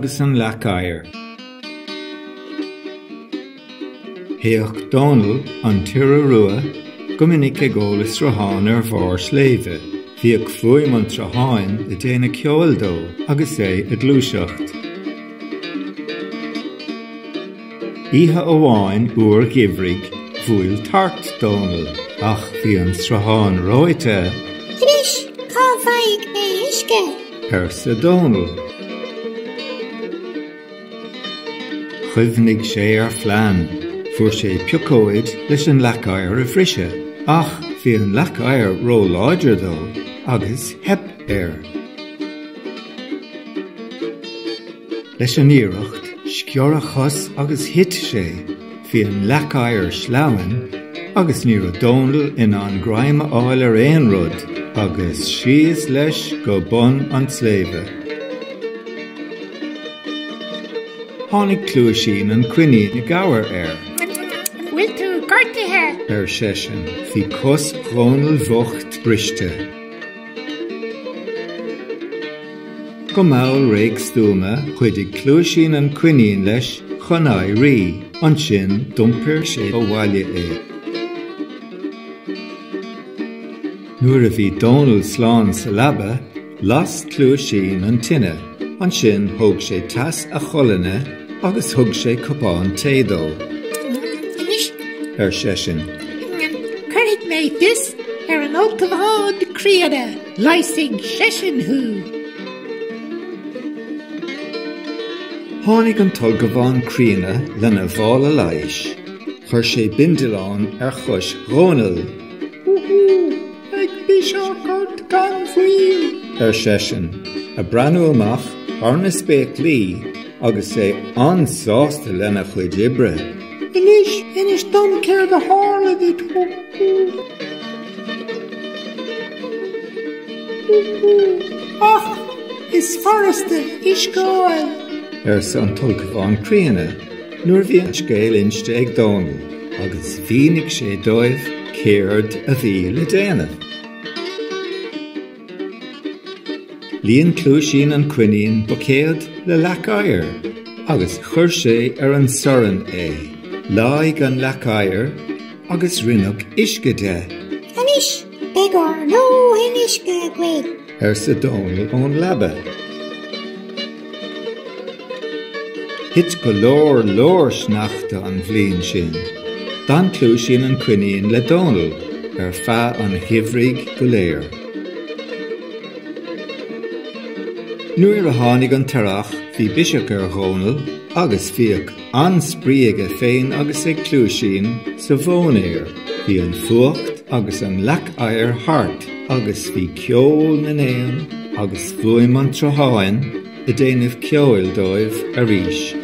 agus an Leac Oighir. Héach Dónal an tire rua go minic ag eolas Trátháin ar bhfear sléibhe. Bhíodh fuaim an Trátháin i déana ceol dó agus é i dlúiseacht. Ihe amháin uair gibhrig bhuail tart Dónal ach bhí an Trátháin ráite. Inis, cá bhaig mé isce. Persa Dónal. Chuimhnig sé ar phlean, fuair sé piocóid leis an Leac Oighir a bhriсе, ach bhí an Leac Oighir ró láidir dó, agus heb air. Leis an iireacht, sciorachas agus hit sé, bhí an Leac Oighir sleamhain, agus ní raibh Dónal in an gráime áil ar éon rud, agus síos leis go bun an sléibhe. Tháinig Clúisín an cuine na gabhar air. Bhfuil tú gortaithe? Ar seisin, bhí cos Dónal bhocht briste. Go maol réig stúma chuidig Clúisín an cuineán leis chun éirí, an sin dumpir sé ó bhaile é. Nuair a bhí Dónal sláán sa labba, las Clúisín an tine, an sin thug sé tas a cholanne agus thug sé cupán tédó. Inis, Ar seisin, chuirigh mé this ar an ócamháin críoda, leisig seisin thu. tháinig an tulgabhán críona lena bhála leighis. Chuir sé bindileán ar chus Dónal. Ag bhí seo gort gan bhuail. Ar seisin, a breanú amach ar na spéic lí agus é ansásta lena chuid ibre. Inis dom céir de hála dí tú. Ach, is forrasta iscáil. Ar san tulgabhán críona, nuair bhí an Sceal inste ag Dónal, agus bhínig sé dóibh céard a bhí le déanamh. Líon Clúisín an cuineán bocéad le Leac Oighir, agus chuir sé ar an soran é, láig an Leac Oighir, agus rinneadh isce de. Inis, beagár nó inisce gweid. Ar sa Dónal ón labba. Hit go lór sneachta an bhliain sin. Dan Clúisín an cuineán le Dónal, ar feadh an himhrig go léir. Nuair a tháinig an tarach, bhí biseach ar Dónal, agus bhíodh anspríoga féin agus ag Clúisín sa bhón éir. Bhí an fuacht agus an Leac Oighir thart, agus bhí ceol na néan, agus bhuaim an Trátháin, i déanamh ceol dóibh a ríis.